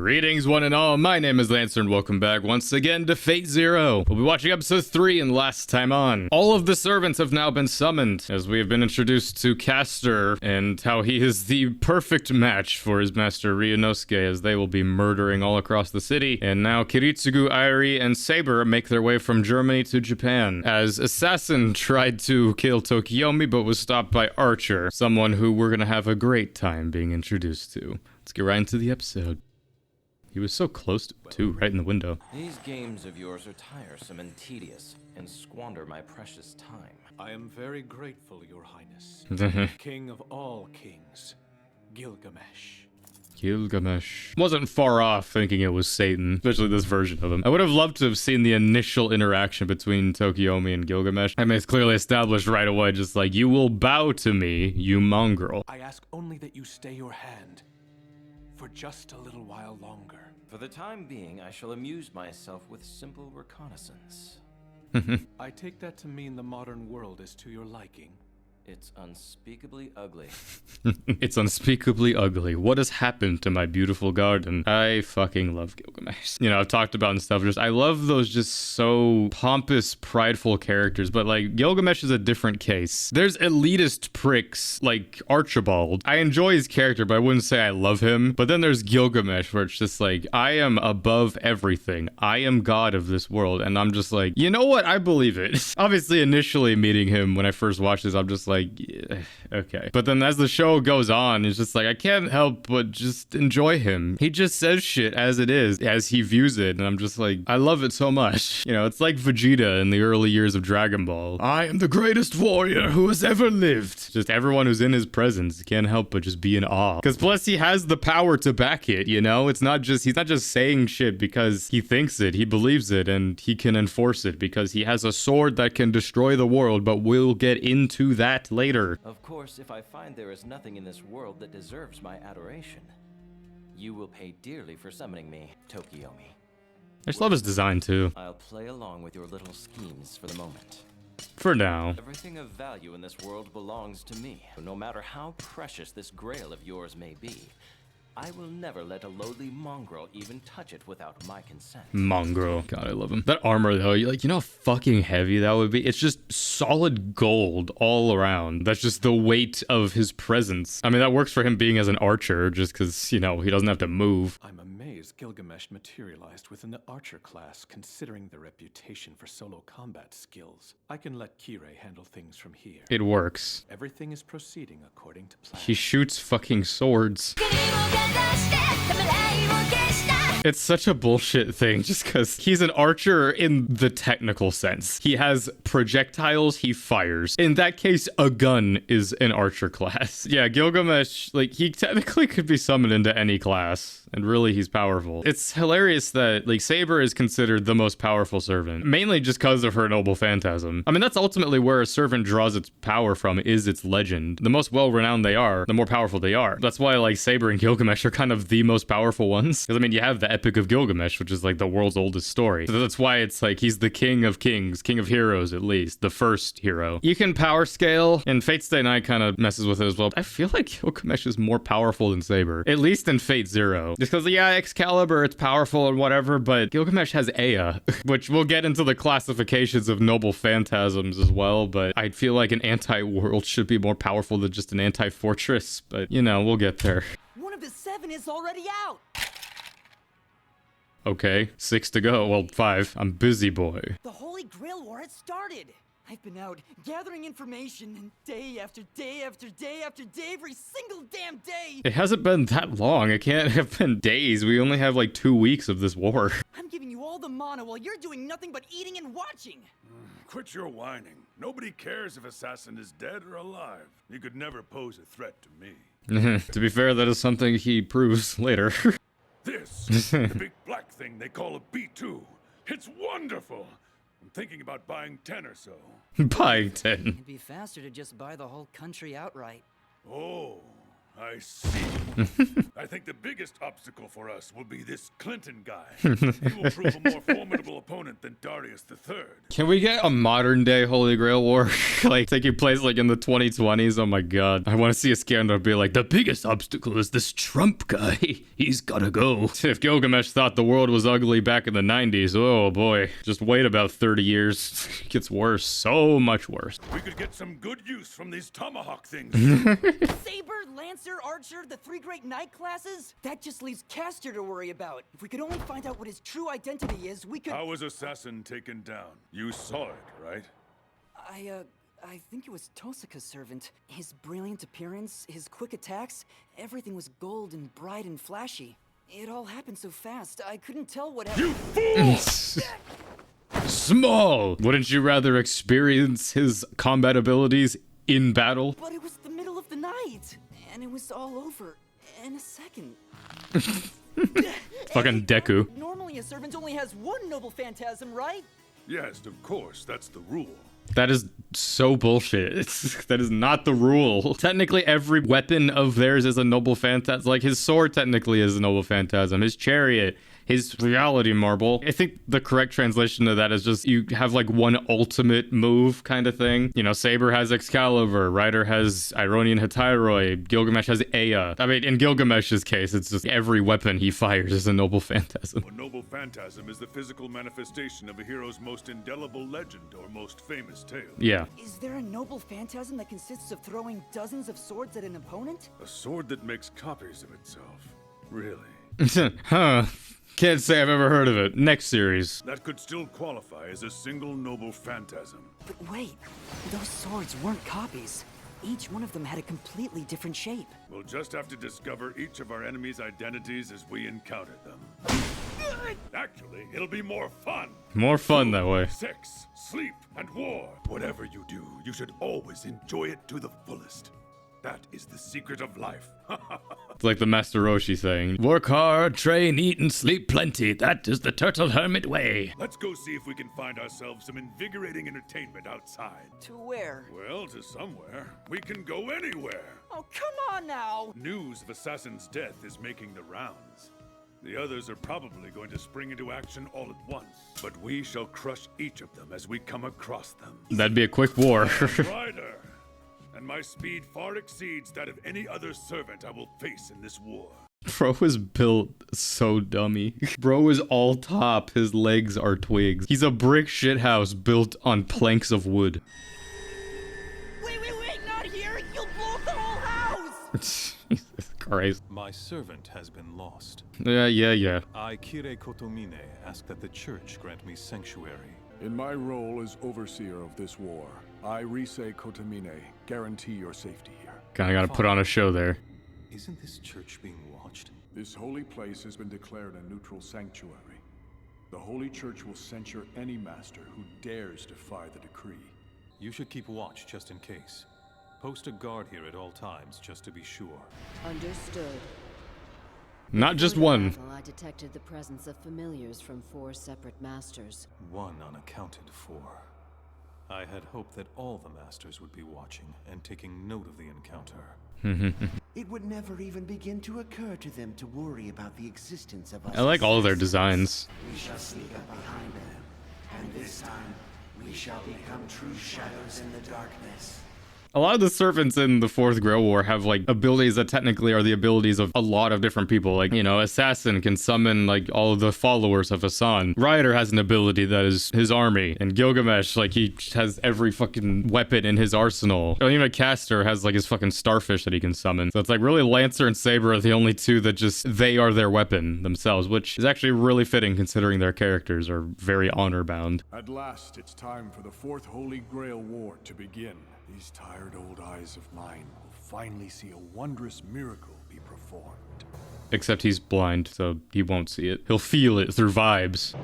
Greetings one and all, my name is Lancer and welcome back once again to Fate Zero. We'll be watching episode 3 and Last Time On. All of the servants have now been summoned as we have been introduced to Castor and how he is the perfect match for his master Ryunosuke as they will be murdering all across the city. And now Kiritsugu, Airi, and Saber make their way from Germany to Japan as Assassin tried to kill Tokiyomi but was stopped by Archer, someone who we're gonna have a great time being introduced to. Let's get right into the episode. He was so close to, right in the window. These games of yours are tiresome and tedious, and squander my precious time. I am very grateful, Your Highness. King of all kings, Gilgamesh. Gilgamesh. Wasn't far off thinking it was Satan, especially this version of him. I would have loved to have seen the initial interaction between Tokiyomi and Gilgamesh. I mean, it's clearly established right away, just like, you will bow to me, you mongrel. I ask only that you stay your hand for just a little while longer. For the time being, I shall amuse myself with simple reconnaissance. I take that to mean the modern world is to your liking. It's unspeakably ugly. It's unspeakably ugly. What has happened to my beautiful garden? I fucking love Gilgamesh. You know, I've talked about and stuff, I love those just so pompous, prideful characters, but like, Gilgamesh is a different case. There's elitist pricks like Archibald. I enjoy his character, but I wouldn't say I love him. But then there's Gilgamesh, where it's just like, I am above everything. I am God of this world. And I'm just like, you know what? I believe it. Obviously, initially meeting him when I first watched this, I'm just like, yeah, okay. But then as the show goes on, it's just like, I can't help but just enjoy him. He just says shit as it is, as he views it, and I'm just like, I love it so much. You know, it's like Vegeta in the early years of Dragon Ball. I am the greatest warrior who has ever lived. Just everyone who's in his presence can't help but just be in awe. Because plus he has the power to back it, you know? It's not just, he's not just saying shit because he thinks it, he believes it, and he can enforce it because he has a sword that can destroy the world, but we'll get into that later. Of course, if I find there is nothing in this world that deserves my adoration, you will pay dearly for summoning me, Tokiyomi. I just love his design too. I'll play along with your little schemes for the moment. For now. Everything of value in this world belongs to me. No matter how precious this grail of yours may be, I will never let a lowly mongrel even touch it without my consent. Mongrel. God, I love him. That armor, though, you know how fucking heavy that would be? It's just solid gold all around. That's just the weight of his presence. I mean, that works for him being as an archer, just because, you know, he doesn't have to move. I'm amazed Gilgamesh materialized within the archer class, considering their reputation for solo combat skills. I can let Kirei handle things from here. It works. Everything is proceeding according to plan. He shoots fucking swords. It's such a bullshit thing just because he's an archer in the technical sense. He has projectiles he fires. In that case, a gun is an archer class. Yeah, Gilgamesh, like, he technically could be summoned into any class. And really, he's powerful. It's hilarious that, like, Saber is considered the most powerful servant, mainly just because of her noble phantasm. I mean, that's ultimately where a servant draws its power from, is its legend. The most well-renowned they are, the more powerful they are. That's why, like, Saber and Gilgamesh are kind of the most powerful ones. Because, I mean, you have the Epic of Gilgamesh, which is, like, the world's oldest story. So that's why it's, like, he's the king of kings, king of heroes, at least. The first hero. You can power scale, and Fate Stay Night kind of messes with it as well. I feel like Gilgamesh is more powerful than Saber. At least in Fate Zero. Just because, yeah, Excalibur, it's powerful and whatever, but Gilgamesh has Ea, which we'll get into the classifications of noble phantasms as well, but I feel like an anti-world should be more powerful than just an anti-fortress, but, you know, we'll get there. One of the 7 is already out! Okay, 6 to go. Well, 5. I'm busy boy. The Holy Grail War has started! I've been out gathering information, and day after day after day after day, every single damn day! It hasn't been that long. It can't have been days. We only have like 2 weeks of this war. I'm giving you all the mana while you're doing nothing but eating and watching! Quit your whining. Nobody cares if Assassin is dead or alive. He could never pose a threat to me. To be fair, that is something he proves later. This, the big black thing they call a B2. It's wonderful. I'm thinking about buying 10 or so. Buying 10. It'd be faster to just buy the whole country outright. Oh, I see. I think the biggest obstacle for us will be this Clinton guy. He will prove a more formidable opponent than Darius III. Can we get a modern day Holy Grail War? Like taking place like in the 2020s? Oh my god. I want to see a scandal be like, the biggest obstacle is this Trump guy. He's gotta go. If Gilgamesh thought the world was ugly back in the 90s, oh boy. Just wait about 30 years. It gets worse. So much worse. We could get some good use from these tomahawk things. Saber, Lancer, Archer, the 3 great knight classes? That just leaves Caster to worry about. If we could only find out what his true identity is, we could— How was Assassin taken down? You saw it, right? I think it was Tosaka's servant. His brilliant appearance, his quick attacks, everything was gold and bright and flashy. It all happened so fast, I couldn't tell what happened. You fool! Small! Wouldn't you rather experience his combat abilities in battle? But it was the middle of the night, and it was all over in a second. Fucking Deku. Normally a servant only has one noble phantasm, right? Yes, of course, that's the rule. That is so bullshit. That is not the rule. Technically, every weapon of theirs is a noble phantasm. Like, his sword technically is a noble phantasm. His chariot, his reality marble. I think the correct translation of that is just you have like one ultimate move kind of thing. You know, Saber has Excalibur, Ryder has Ironian Hetairoi, Gilgamesh has Ea. I mean, in Gilgamesh's case, it's just every weapon he fires is a noble phantasm. A noble phantasm is the physical manifestation of a hero's most indelible legend or most famous tale. Yeah. Is there a noble phantasm that consists of throwing dozens of swords at an opponent? A sword that makes copies of itself. Really? Huh. Can't say I've ever heard of it. Next series. That could still qualify as a single noble phantasm. But wait, those swords weren't copies. Each one of them had a completely different shape. We'll just have to discover each of our enemies' identities as we encounter them. Actually, it'll be more fun. More fun that way. Sex, sleep, and war. Whatever you do, you should always enjoy it to the fullest. That is the secret of life. It's like the Master Roshi saying, work hard, train, eat, and sleep plenty. That is the turtle hermit way. Let's go see if we can find ourselves some invigorating entertainment outside. To where? Well, to somewhere. We can go anywhere. Oh, come on now! News of Assassin's death is making the rounds. The others are probably going to spring into action all at once, but we shall crush each of them as we come across them. That'd be a quick war. Ryder, and my speed far exceeds that of any other servant I will face in this war. Bro is built so dummy. Bro is all top. His legs are twigs. He's a brick shithouse built on planks of wood. Wait, not here! You'll blow up the whole house! Jesus Christ. My servant has been lost. Yeah. I, Kire Kotomine, ask that the church grant me sanctuary. In my role as overseer of this war, I, Rise Kotomine, guarantee your safety here. Kinda gotta put on a show there. Isn't this church being watched? This holy place has been declared a neutral sanctuary. The Holy Church will censure any master who dares defy the decree. You should keep watch just in case. Post a guard here at all times, just to be sure. Understood. Not just Before the one. battle, I detected the presence of familiars from 4 separate masters. One unaccounted for. I had hoped that all the masters would be watching and taking note of the encounter. It would never even begin to occur to them to worry about the existence of us. I like all of their assassins. designs. We shall sneak up behind them, and this time we shall become true shadows in the darkness. A lot of the servants in the Fourth Grail War have like abilities that technically are the abilities of a lot of different people. Like, you know, Assassin can summon like all of the followers of Hassan. Ryder has an ability that is his army. And Gilgamesh, like he has every fucking weapon in his arsenal. Or even Caster has like his fucking starfish that he can summon. So it's like really Lancer and Saber are the only two that just, they are their weapon themselves, which is actually really fitting considering their characters are very honor bound. At last, it's time for the Fourth Holy Grail War to begin. These tired old eyes of mine will finally see a wondrous miracle be performed. Except he's blind, so he won't see it. He'll feel it through vibes.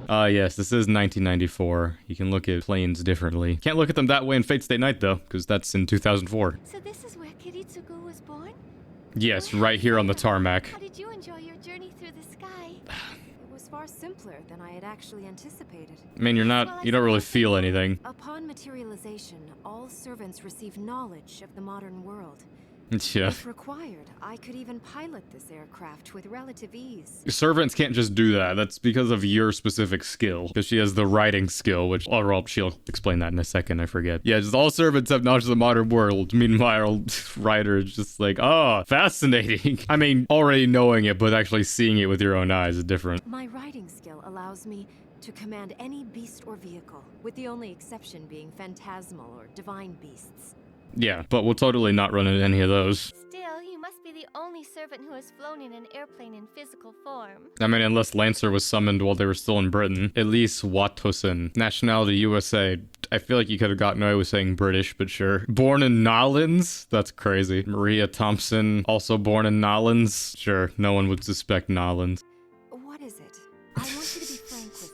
Yes, this is 1994. You can look at planes differently. Can't look at them that way in Fate Stay Night, though, because that's in 2004. So this is where Kiritsugu was born? Yes, right here on the tarmac. How did you enjoy your journey through the sky? It was far simpler than I had actually anticipated. I mean, you don't really feel anything. Upon materialization, all servants receive knowledge of the modern world. Yeah. If required, I could even pilot this aircraft with relative ease. Servants can't just do that. That's because of your specific skill. Because she has the writing skill, which, or she'll explain that in a second, I forget. Yeah, just all servants have knowledge of the modern world. Meanwhile, writer is just like, oh, fascinating. I mean, already knowing it, but actually seeing it with your own eyes is different. My writing skill allows me to command any beast or vehicle, with the only exception being phantasmal or divine beasts. Yeah, but we'll totally not run into any of those. Still, you must be the only servant who has flown in an airplane in physical form. I mean, unless Lancer was summoned while they were still in Britain. Elise Watosen, nationality USA. I feel like you could have gotten away with saying British, but sure. Born in Nolens? That's crazy. Maria Thompson, also born in Nolens? Sure, no one would suspect Nolens. What is it? I want you to be frank with me.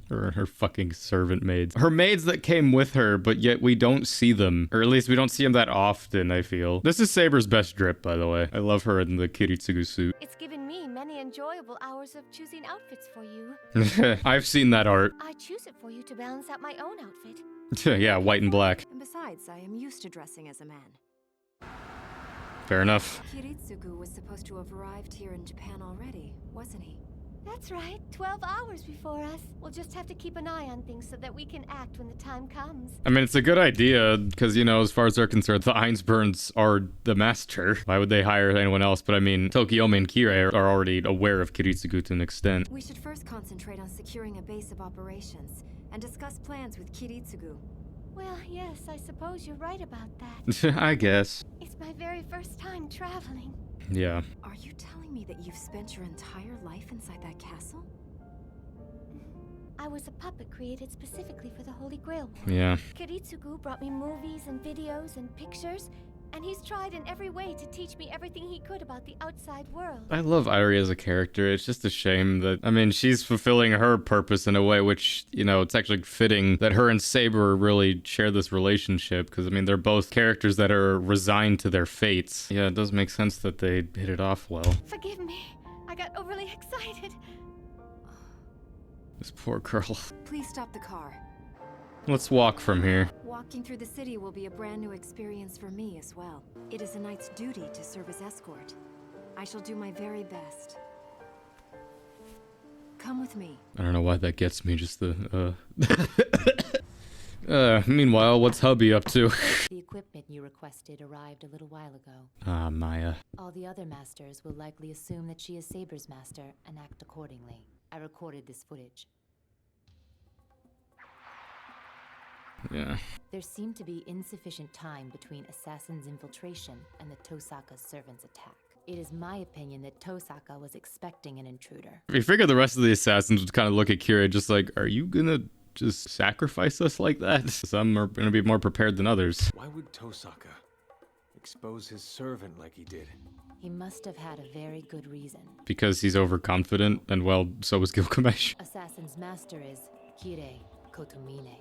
Her fucking servant maids. Her maids that came with her, but yet we don't see them. Or at least we don't see them that often, I feel. This is Saber's best drip, by the way. I love her in the Kiritsugu suit. It's given me many enjoyable hours of choosing outfits for you. I've seen that art. I choose it for you to balance out my own outfit. Yeah, white and black. And besides, I am used to dressing as a man. Fair enough. Kiritsugu was supposed to have arrived here in Japan already, wasn't he? That's right, 12 hours before us. We'll just have to keep an eye on things so that we can act when the time comes. I mean, it's a good idea, because, you know, as far as they're concerned, the Einsburns are the master. Why would they hire anyone else? But I mean, Tokiyome and Kirei are already aware of Kiritsugu to an extent. We should first concentrate on securing a base of operations, and discuss plans with Kiritsugu. Well, yes, I suppose you're right about that. I guess. It's my very first time traveling. Yeah. Are you telling me that you've spent your entire life inside that castle? I was a puppet created specifically for the Holy Grail War. Yeah. Kiritsugu brought me movies and videos and pictures, and he's tried in every way to teach me everything he could about the outside world. I love Irie as a character. It's just a shame that, I mean, she's fulfilling her purpose in a way which, you know, it's actually fitting that her and Saber really share this relationship, because, I mean, they're both characters that are resigned to their fates. Yeah, it does make sense that they hit it off well. Forgive me. I got overly excited. This poor girl. Please stop the car. Let's walk from here. Walking through the city will be a brand new experience for me as well. It is a knight's duty to serve as escort. I shall do my very best. Come with me. I don't know why that gets me, just the, meanwhile, what's hubby up to? The equipment you requested arrived a little while ago. Ah, Maya. All the other masters will likely assume that she is Saber's master and act accordingly. I recorded this footage. Yeah. There seemed to be insufficient time between Assassin's infiltration and the Tosaka's servant's attack. It is my opinion that Tosaka was expecting an intruder. You figure the rest of the assassins would kind of look at Kirei just like, are you gonna just sacrifice us like that? Some are gonna be more prepared than others. Why would Tosaka expose his servant like he did? He must have had a very good reason. Because he's overconfident, and well, so was Gilgamesh. Assassin's master is Kirei Kotomine.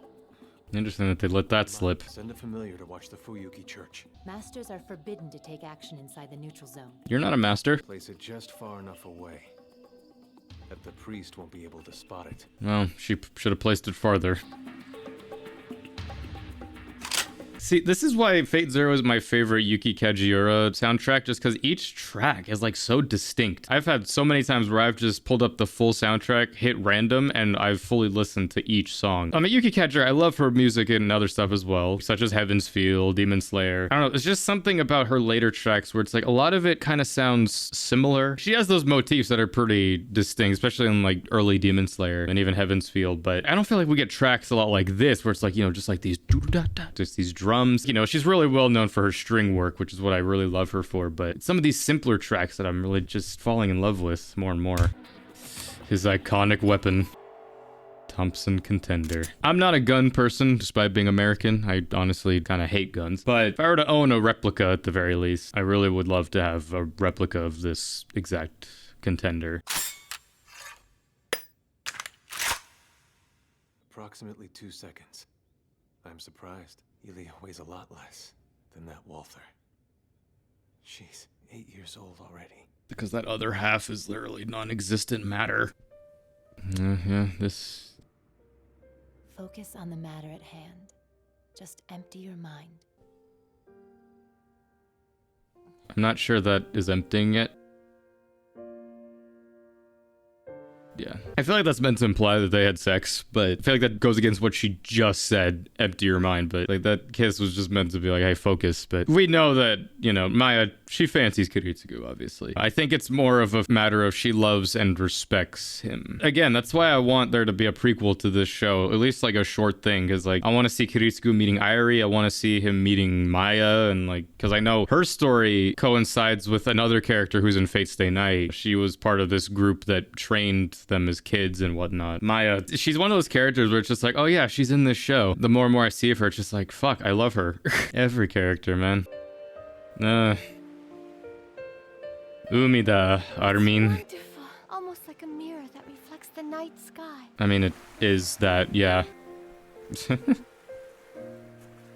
Interesting that they let that slip. Send a familiar to watch the Fuyuki church. Masters are forbidden to take action inside the neutral zone. You're not a master. Place it just far enough away that the priest won't be able to spot it. Well, she should have placed it farther. See, this is why Fate Zero is my favorite Yuki Kajiura soundtrack, just because each track is like so distinct. I've had so many times where I've just pulled up the full soundtrack, hit random, and I've fully listened to each song. I mean, Yuki Kajiura, I love her music and other stuff as well, such as Heaven's Feel, Demon Slayer. I don't know, it's just something about her later tracks where it's like a lot of it kind of sounds similar. She has those motifs that are pretty distinct, especially in like early Demon Slayer and even Heaven's Feel, but I don't feel like we get tracks a lot like this, where it's like, you know, just like these just these drums. You know, she's really well known for her string work, which is what I really love her for, but some of these simpler tracks that I'm really just falling in love with more and more. His iconic weapon. Thompson Contender. I'm not a gun person, despite being American. I honestly kind of hate guns. But if I were to own a replica at the very least, I really would love to have a replica of this exact contender. Approximately 2 seconds. I'm surprised. Ilya weighs a lot less than that Walther. She's 8 years old already. Because that other half is literally non-existent matter. Yeah, this... Focus on the matter at hand. Just empty your mind. I'm not sure that is emptying it. Yeah. I feel like that's meant to imply that they had sex, but I feel like that goes against what she just said, empty your mind, but like that kiss was just meant to be like, hey, focus. But we know that, you know, Maya, she fancies Kiritsugu, obviously. I think it's more of a matter of she loves and respects him. Again, that's why I want there to be a prequel to this show, at least like a short thing, because like I want to see Kiritsugu meeting Airi, I want to see him meeting Maya, and like, because I know her story coincides with another character who's in Fate Stay Night. She was part of this group that trained them as kids and whatnot. Maya, she's one of those characters where it's just like, oh yeah, she's in this show. The more and more I see of her, it's just like, fuck, I love her. Every character, man. Umida, Armin. Beautiful. Almost like a mirror that reflects the night sky. I mean, it is that, yeah.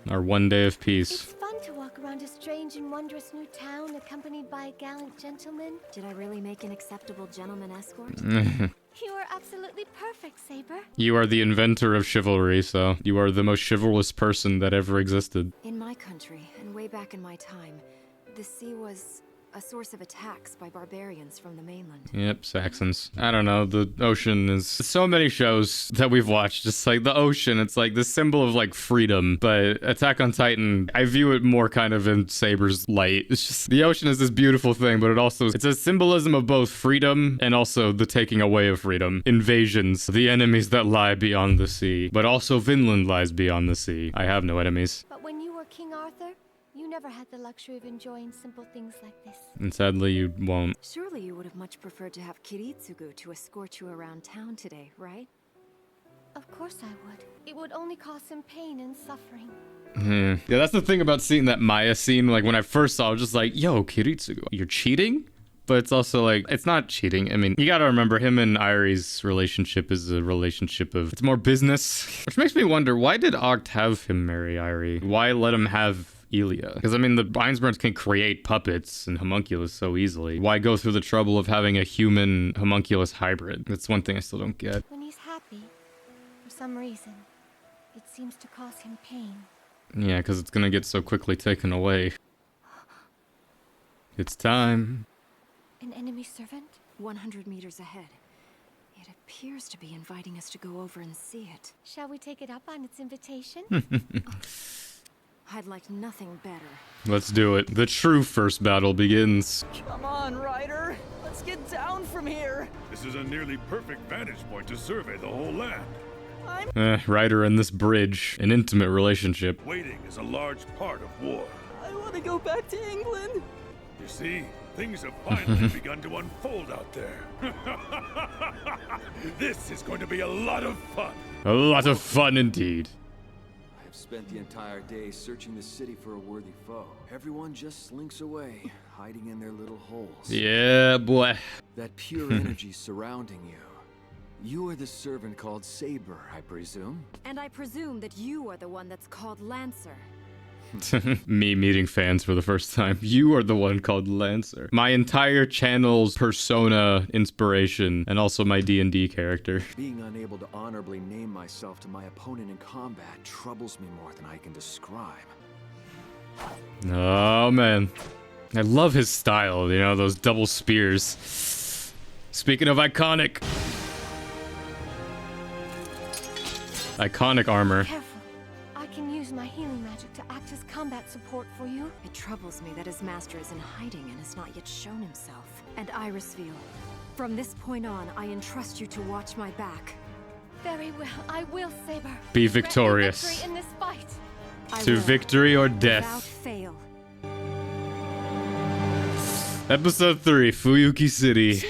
Our one day of peace. It's fun to walk around a strange and wondrous new town accompanied by a gallant gentleman. Did I really make an acceptable gentleman escort? You are absolutely perfect, Saber. You are the inventor of chivalry, so you are the most chivalrous person that ever existed. In my country, and way back in my time, the sea was a source of attacks by barbarians from the mainland. Yep, Saxons. I don't know, the ocean is... So many shows that we've watched, just like the ocean, it's like the symbol of like freedom, but Attack on Titan, I view it more kind of in Saber's light. It's just, the ocean is this beautiful thing, but it also, it's a symbolism of both freedom and also the taking away of freedom. Invasions, the enemies that lie beyond the sea, but also Vinland lies beyond the sea. I have no enemies. But when you were King Arthur, you never had the luxury of enjoying simple things like this. And sadly, you won't. Surely you would have much preferred to have Kiritsugu to escort you around town today, right? Of course I would. It would only cause him pain and suffering. Yeah, that's the thing about seeing that Maya scene. Like, when I first saw it, I was just like, yo, Kiritsugu, you're cheating? But it's also like, it's not cheating. I mean, you gotta remember, him and Airi's relationship is a relationship of, it's more business. Which makes me wonder, why did Oct have him marry Airi? Why let him have Elia? Because I mean, the Ainsburns can create puppets and homunculus so easily. Why go through the trouble of having a human homunculus hybrid? That's one thing I still don't get. When he's happy, for some reason, it seems to cause him pain. Yeah, because it's gonna get so quickly taken away. It's time. An enemy servant? 100 meters ahead. It appears to be inviting us to go over and see it. Shall we take it up on its invitation? I'd like nothing better. Let's do it. The true first battle begins. Come on, Ryder. Let's get down from here. This is a nearly perfect vantage point to survey the whole land. Ryder and this bridge, an intimate relationship. Waiting is a large part of war. I want to go back to England. You see, things have finally begun to unfold out there. This is going to be a lot of fun. A lot of fun indeed. I've spent the entire day searching the city for a worthy foe. Everyone just slinks away, hiding in their little holes. Yeah, boy. That pure energy surrounding you. You are the servant called Saber, I presume? And I presume that you are the one that's called Lancer. Me meeting fans for the first time. You are the one called Lancer. My entire channel's persona, inspiration, and also my D&D character. Being unable to honorably name myself to my opponent in combat troubles me more than I can describe. Oh, man. I love his style, you know, those double spears. Speaking of iconic armor. Careful. I can use my healing magic to act as combat support for you. It troubles me that his master is in hiding and has not yet shown himself. And Irisveal, from this point on, I entrust you to watch my back. Very well, I will, Saber. Be victorious. Grant me victory in this fight. To victory or death. Without fail. Episode 3, Fuyuki City.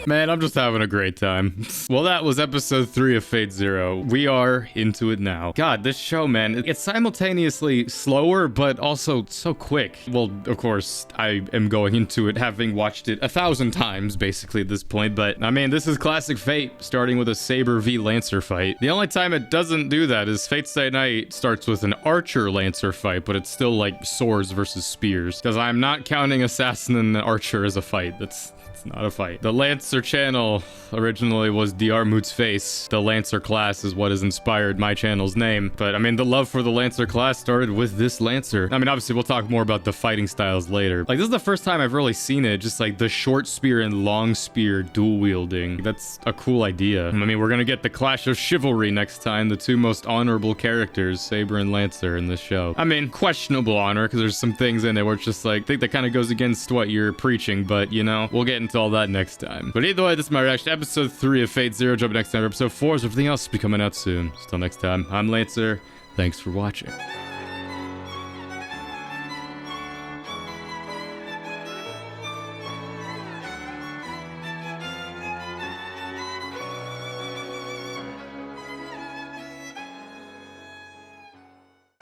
Man, I'm just having a great time. Well, that was episode 3 of Fate Zero. We are into it now. God, this show, man, it's simultaneously slower, but also so quick. Well, of course, I am going into it having watched it 1,000 times, basically, at this point. But, I mean, this is classic Fate, starting with a Saber v Lancer fight. The only time it doesn't do that is Fate Stay Night starts with an Archer-Lancer fight, but it's still, like, swords versus spears. Because I'm not counting Assassin and Archer as a fight. That's not a fight. The Lancer Lancer channel originally was Diarmut's face. The Lancer class is what has inspired my channel's name. But I mean, the love for the Lancer class started with this Lancer. I mean, obviously we'll talk more about the fighting styles later. Like, this is the first time I've really seen it, just like the short spear and long spear dual wielding. That's a cool idea. I mean, we're gonna get the clash of chivalry next time, the two most honorable characters, Saber and Lancer, in this show. I mean, questionable honor, because there's some things in there where it's just like, I think that kind of goes against what you're preaching, but you know, we'll get into all that next time. But either way, this is my reaction to episode 3 of Fate Zero. Jump next time. Episode 4 is everything else will be coming out soon. So till next time, I'm Lancer. Thanks for watching.